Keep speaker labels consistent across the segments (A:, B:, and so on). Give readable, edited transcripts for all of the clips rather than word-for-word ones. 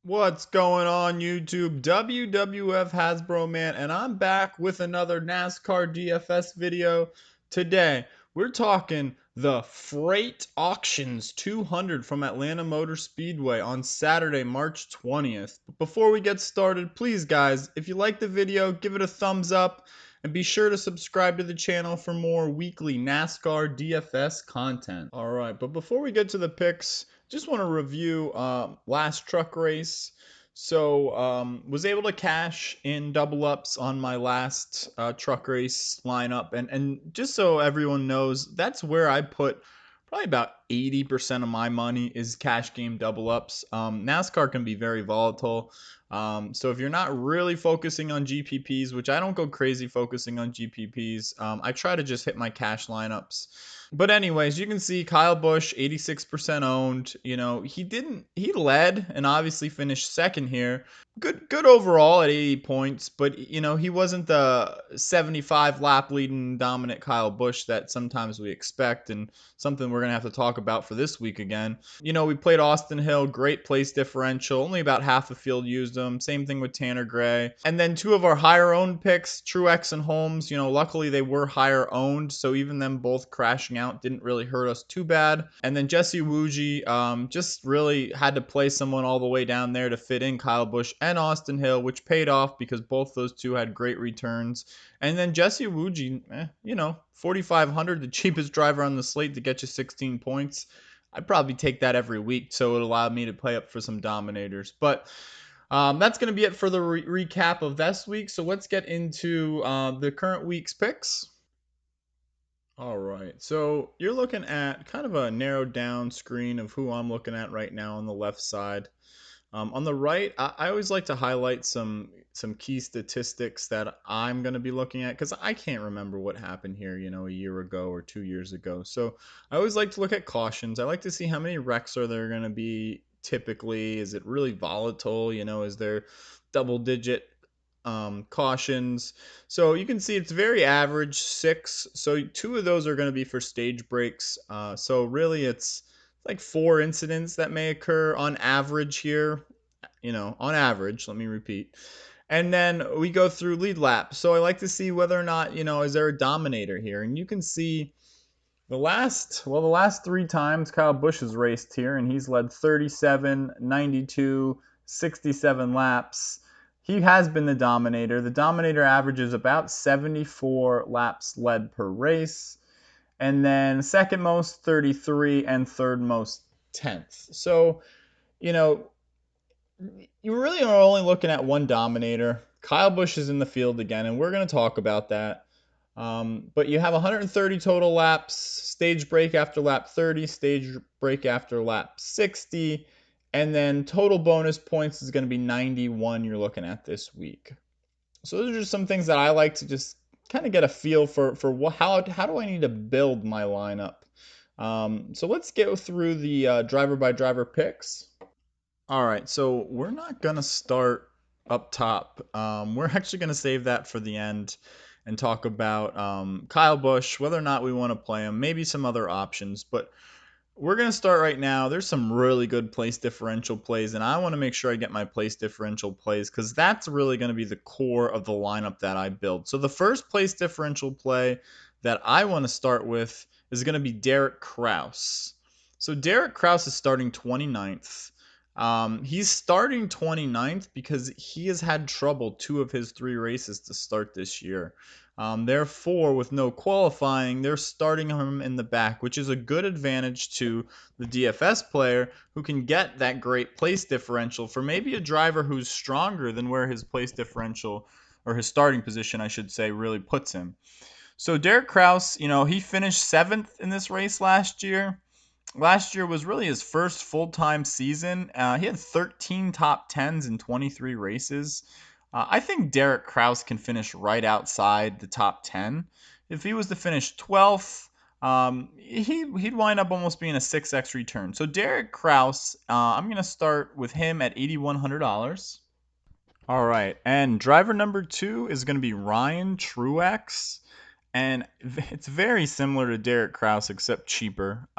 A: What's going on YouTube? WWF Hasbro Man, and I'm back with another NASCAR DFS video. Today, we're talking the Freight Auctions 200 from Atlanta Motor Speedway on Saturday, March 20th. But before we get started, please guys, if you like the video, give it a thumbs up and be sure to subscribe to the channel for more weekly NASCAR DFS content. Alright, but before we get to the picks, just want to review last truck race. So was able to cash in double ups on my last truck race lineup, and just so everyone knows, that's where I put probably about 80% of my money is cash game double ups. NASCAR can be very volatile. So if you're not really focusing on GPPs, which I don't go crazy focusing on GPPs, I try to just hit my cash lineups. But anyways, you can see Kyle Busch 86% owned. He led and obviously finished second here. Good overall at 80 points, but he wasn't the 75 lap leading dominant Kyle Busch that sometimes we expect, and something we're going to have to talk about for this week again. We played Austin Hill, great place differential, only about half the field used them. Same thing with Tanner Gray. And then two of our higher owned picks, Truex and Holmes, luckily they were higher owned, so even them both crashing out didn't really hurt us too bad. And then Jesse Wuji just really had to play someone all the way down there to fit in Kyle Busch and Austin Hill, which paid off because both those two had great returns. And then Jesse Wuji, 4,500, the cheapest driver on the slate to get you 16 points. I'd probably take that every week, so it allowed me to play up for some dominators. But that's going to be it for the recap of this week. So let's get into the current week's picks. All right, so you're looking at kind of a narrowed down screen of who I'm looking at right now on the left side. On the right, I always like to highlight some key statistics that I'm going to be looking at because I can't remember what happened here, a year ago or 2 years ago. So I always like to look at cautions. I like to see how many wrecks are there going to be typically. Is it really volatile? Is there double digit cautions? So you can see it's very average, 6. So 2 of those are going to be for stage breaks. So really it's like 4 incidents that may occur on average here, on average, let me repeat. And then we go through lead lap. So I like to see whether or not, is there a dominator here? And you can see the last 3 times Kyle Busch has raced here, and he's led 37, 92, 67 laps. He has been the dominator. The dominator averages about 74 laps led per race. And then second most 33 and third most 10th. So, you really are only looking at one dominator. Kyle Busch is in the field again, and we're going to talk about that. But you have 130 total laps, stage break after lap 30, stage break after lap 60, and then total bonus points is going to be 91 you're looking at this week. So those are just some things that I like to just kind of get a feel for how do I need to build my lineup. So let's go through the driver by driver picks. All right, so we're not gonna start up top. We're actually gonna save that for the end and talk about Kyle Busch, whether or not we want to play him, maybe some other options, but we're going to start right now. There's some really good place differential plays, and I want to make sure I get my place differential plays because that's really going to be the core of the lineup that I build. So the first place differential play that I want to start with is going to be Derek Kraus. So Derek Kraus is starting 29th. He's starting 29th because he has had trouble 2 of his 3 races to start this year. Therefore, with no qualifying, they're starting him in the back, which is a good advantage to the DFS player who can get that great place differential for maybe a driver who's stronger than where his place differential, or his starting position, I should say, really puts him. So Derek Kraus, he finished 7th in this race last year. Last year was really his first full-time season. He had 13 top 10s in 23 races. I think Derek Kraus can finish right outside the top 10. If he was to finish 12th, he'd wind up almost being a 6x return. So Derek Kraus, I'm going to start with him at $8,100. All right, and driver number 2 is going to be Ryan Truex. And it's very similar to Derek Kraus, except cheaper.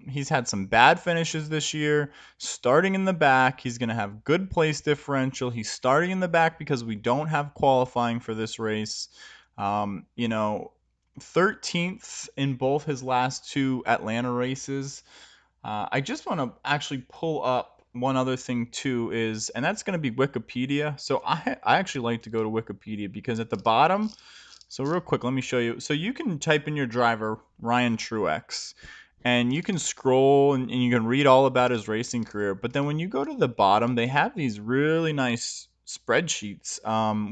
A: He's had some bad finishes this year. Starting in the back, he's going to have good place differential. He's starting in the back because we don't have qualifying for this race. You know, 13th in both his last two Atlanta races. I just want to actually pull up one other thing too is, and that's going to be Wikipedia. So I actually like to go to Wikipedia because at the bottom, so real quick, let me show you. So you can type in your driver, Ryan Truex, and you can scroll and you can read all about his racing career. But then when you go to the bottom, they have these really nice spreadsheets,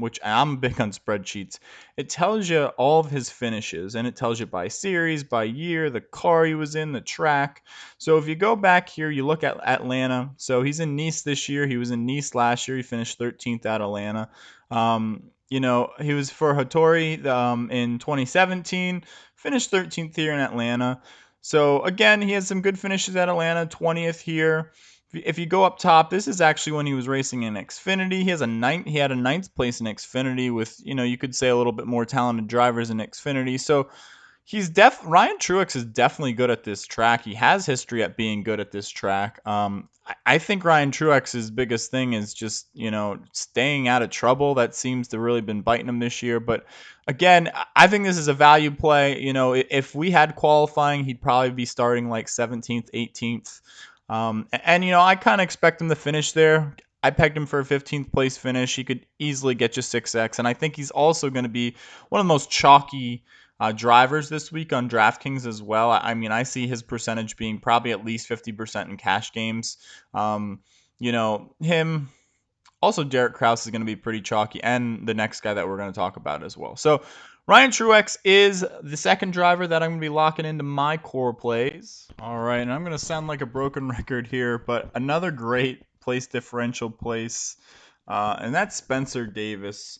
A: which I'm big on spreadsheets. It tells you all of his finishes, and it tells you by series, by year, the car he was in, the track. So if you go back here, you look at Atlanta. So he's in Nice this year. He was in Nice last year. He finished 13th at Atlanta. He was for Hattori in 2017, finished 13th here in Atlanta. So again, he has some good finishes at Atlanta, 20th here. If you go up top, this is actually when he was racing in Xfinity. He had a ninth place in Xfinity with, you could say a little bit more talented drivers in Xfinity. So Ryan Truex is definitely good at this track. He has history at being good at this track. I think Ryan Truex's biggest thing is just staying out of trouble. That seems to really been biting him this year. But again, I think this is a value play. If we had qualifying, he'd probably be starting like 17th, 18th. I kind of expect him to finish there. I pegged him for a 15th place finish. He could easily get you 6x, and I think he's also going to be one of the most chalky drivers this week on DraftKings as well. I see his percentage being probably at least 50% in cash games. Him. Also, Derek Kraus is going to be pretty chalky, and the next guy that we're going to talk about as well. So, Ryan Truex is the second driver that I'm going to be locking into my core plays. All right, and I'm going to sound like a broken record here, but another great place differential place, and that's Spencer Davis.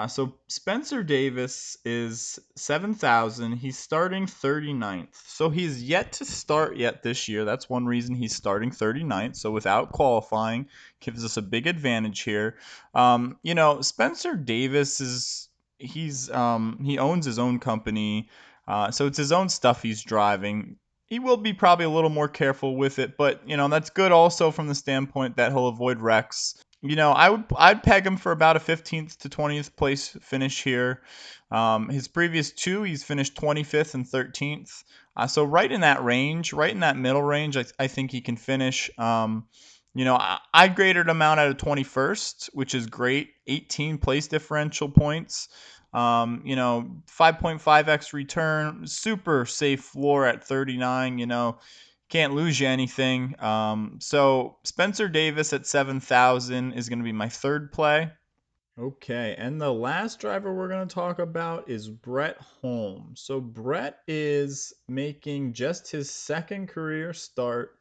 A: So Spencer Davis is 7,000. He's starting 39th. So he's yet to start yet this year. That's one reason he's starting 39th. So without qualifying, gives us a big advantage here. Spencer Davis he owns his own company. So it's his own stuff he's driving. He will be probably a little more careful with it, but that's good also from the standpoint that he'll avoid wrecks. I'd peg him for about a 15th to 20th place finish here. His previous two, he's finished 25th and 13th. So right in that range, right in that middle range, I think he can finish. I graded him out at a 21st, which is great. 18 place differential points. 5.5x return, super safe floor at 39. Can't lose you anything. So Spencer Davis at 7,000 is going to be my third play. Okay, and the last driver we're going to talk about is Brett Holmes. So Brett is making just his second career start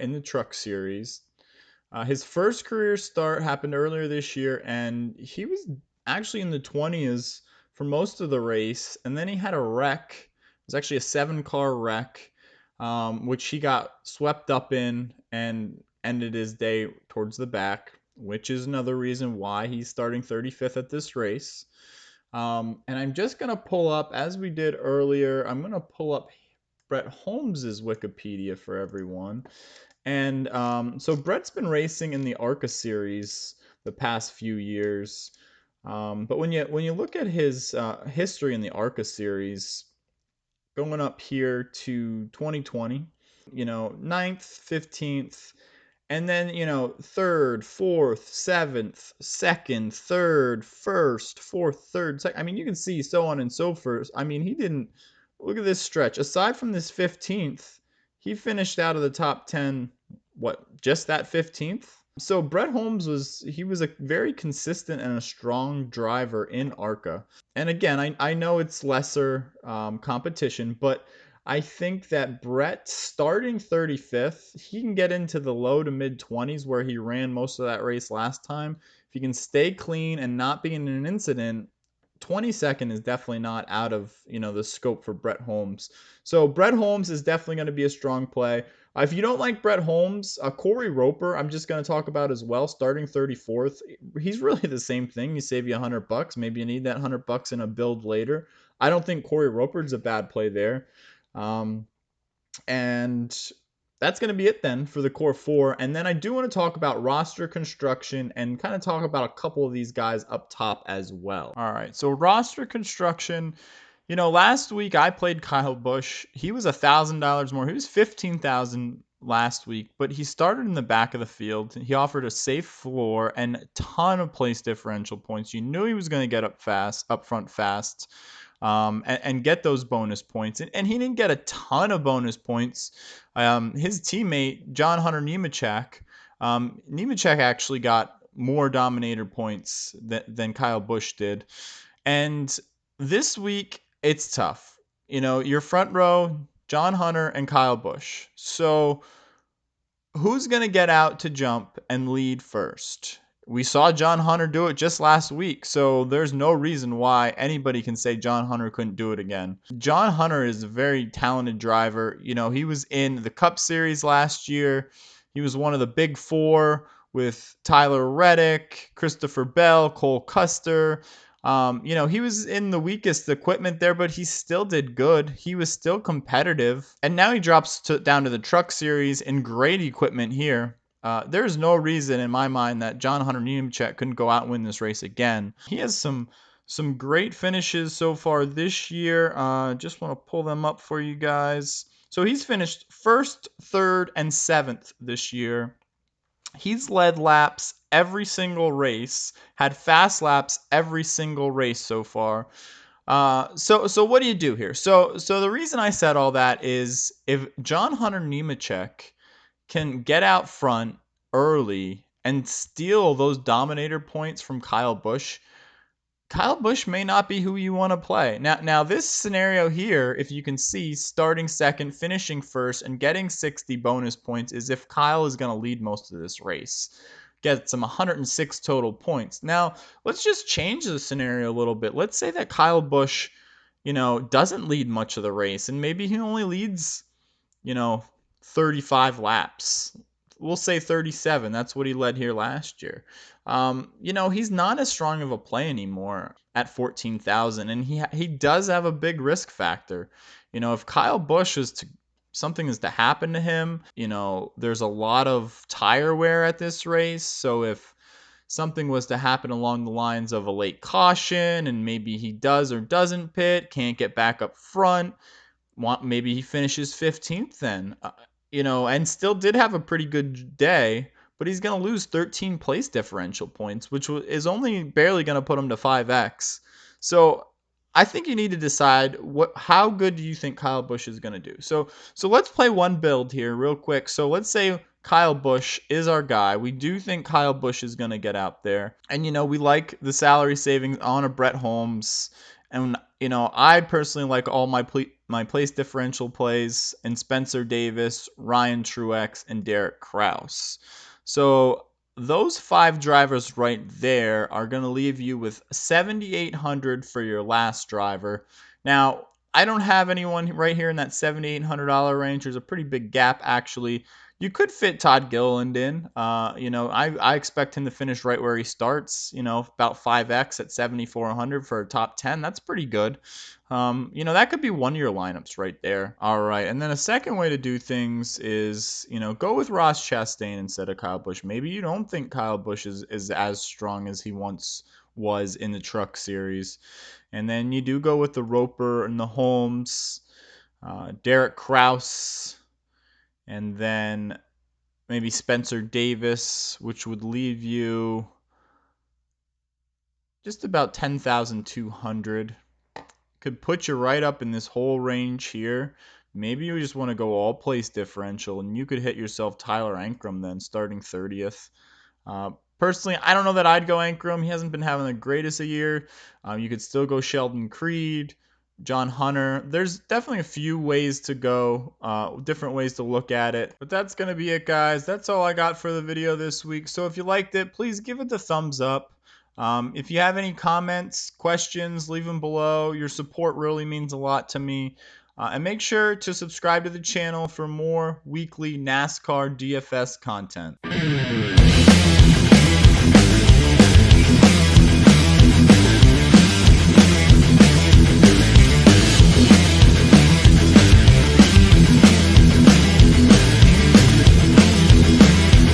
A: in the Truck Series. His first career start happened earlier this year, and he was actually in the 20s for most of the race, and then he had a wreck. It was actually a 7-car wreck, which he got swept up in and ended his day towards the back, which is another reason why he's starting 35th at this race. And I'm just going to pull up, as we did earlier, I'm going to pull up Brett Holmes's Wikipedia for everyone. And so Brett's been racing in the ARCA series the past few years. But when you look at his history in the ARCA series, going up here to 2020, 9th, 15th, and then, third, fourth, seventh, second, third, first, fourth, third, second. You can see so on and so forth. He didn't look at this stretch. Aside from this 15th, he finished out of the top 10, just that 15th? So Brett Holmes was a very consistent and a strong driver in ARCA. And again, I know it's lesser competition, but I think that Brett starting 35th, he can get into the low to mid 20s where he ran most of that race last time. If he can stay clean and not be in an incident, 22nd is definitely not out of the scope for Brett Holmes. So Brett Holmes is definitely going to be a strong play. If you don't like Brett Holmes, Corey Roper, I'm just going to talk about as well, starting 34th. He's really the same thing. You save you $100. Maybe you need that $100 in a build later. I don't think Corey Roper's a bad play there. And that's going to be it then for the core four. And then I do want to talk about roster construction and kind of talk about a couple of these guys up top as well. All right, so roster construction. You know, last week I played Kyle Busch. He was $1,000 more. He was $15,000 last week, but he started in the back of the field. He offered a safe floor and a ton of place differential points. You knew he was going to get up front fast, and get those bonus points. And he didn't get a ton of bonus points. His teammate John Hunter Nemechek, Nemechek actually got more Dominator points than Kyle Busch did. And this week, it's tough. You know, your front row, John Hunter and Kyle Busch. So who's going to get out to jump and lead first? We saw John Hunter do it just last week, so there's no reason why anybody can say John Hunter couldn't do it again. John Hunter is a very talented driver. You know, he was in the Cup Series last year. He was one of the big four with Tyler Reddick, Christopher Bell, Cole Custer. You know, he was in the weakest equipment there, but he still did good. He was still competitive. And now he drops down to the Truck Series in great equipment here. There's no reason in my mind that John Hunter Nemechek couldn't go out and win this race again. He has some great finishes so far this year. Just want to pull them up for you guys. So he's finished first, third, and seventh this year. He's led laps every single race, had fast laps every single race so far. So what do you do here? So the reason I said all that is if John Hunter Nemechek can get out front early and steal those Dominator points from Kyle Busch, Kyle Busch may not be who you want to play. Now this scenario here, if you can see, starting second, finishing first, and getting 60 bonus points is if Kyle is going to lead most of this race. Get some 106 total points. Now, let's just change the scenario a little bit. Let's say that Kyle Busch, you know, doesn't lead much of the race, and maybe he only leads, you know, 35 laps. We'll say 37. That's what he led here last year. You know, he's not as strong of a play anymore at 14,000, and he does have a big risk factor. You know, if Kyle Busch something is to happen to him, you know, there's a lot of tire wear at this race. So if something was to happen along the lines of a late caution and maybe he does or doesn't pit, can't get back up front, maybe he finishes 15th then. You know, and still did have a pretty good day, but he's going to lose 13 place differential points, which is only barely going to put him to 5x. So I think you need to decide how good do you think Kyle Busch is going to do. So let's play one build here real quick. So let's say Kyle Busch is our guy. We do think Kyle Busch is going to get out there. And, you know, we like the salary savings on a Brett Holmes. And, you know, I personally like all my place differential plays in Spencer Davis, Ryan Truex, and Derek Kraus. So those 5 drivers right there are going to leave you with $7,800 for your last driver. Now, I don't have anyone right here in that $7,800 range. There's a pretty big gap, actually. You could fit Todd Gilliland in. You know, I expect him to finish right where he starts, you know, about 5x at 7,400 for a top 10. That's pretty good. You know, that could be one of your lineups right there. All right. And then a second way to do things is, you know, go with Ross Chastain instead of Kyle Busch. Maybe you don't think Kyle Busch is as strong as he once was in the Truck Series. And then you do go with the Roper and the Holmes, Derek Kraus, and then maybe Spencer Davis, which would leave you just about 10,200. Could put you right up in this whole range here. Maybe you just want to go all place differential, and you could hit yourself Tyler Ankrum then, starting 30th. Personally, I don't know that I'd go Ankrum. He hasn't been having the greatest of year. You could still go Sheldon Creed, John Hunter. There's definitely a few ways to go, different ways to look at it. But that's going to be it, guys. That's all I got for the video this week. So if you liked it, please give it the thumbs up. If you have any comments, questions, leave them below. Your support really means a lot to me. And make sure to subscribe to the channel for more weekly NASCAR DFS content.